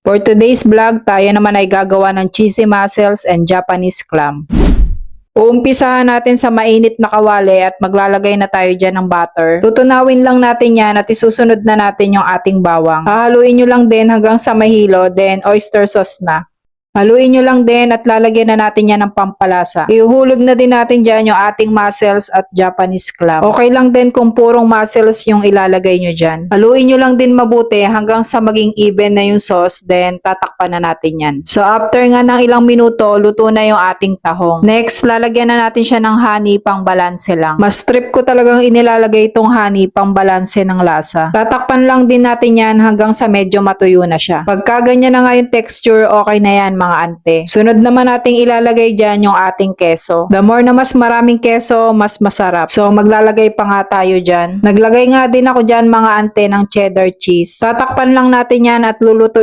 For today's vlog, tayo naman ay gagawa ng cheesy mussels and Japanese clam. Uumpisahan natin sa mainit na kawali at maglalagay na tayo dyan ng butter. Tutunawin lang natin yan at isusunod na natin yung ating bawang. Hahaluin nyo lang din hanggang sa mahilo, then oyster sauce na. Haluin nyo lang din at lalagyan na natin yan ng pampalasa. Ihuhulog na din natin dyan yung ating mussels at Japanese clam. Okay lang din kung purong mussels yung ilalagay nyo dyan. Haluin nyo lang din mabuti hanggang sa maging even na yung sauce, then tatakpan na natin yan. So after nga ng ilang minuto, luto na yung ating tahong. Next, lalagyan na natin siya ng honey pang balanse lang. Mas trip ko talagang inilalagay itong honey pang balanse ng lasa. Tatakpan lang din natin yan hanggang sa medyo matuyo na siya. Pagka ganyan na nga yung texture, okay na yan mga ante. Sunod naman nating ilalagay dyan yung ating keso. The more na mas maraming keso, mas masarap. So maglalagay pa nga tayo dyan. Naglagay nga din ako dyan mga ante ng cheddar cheese. Tatakpan lang natin yan at lulutuin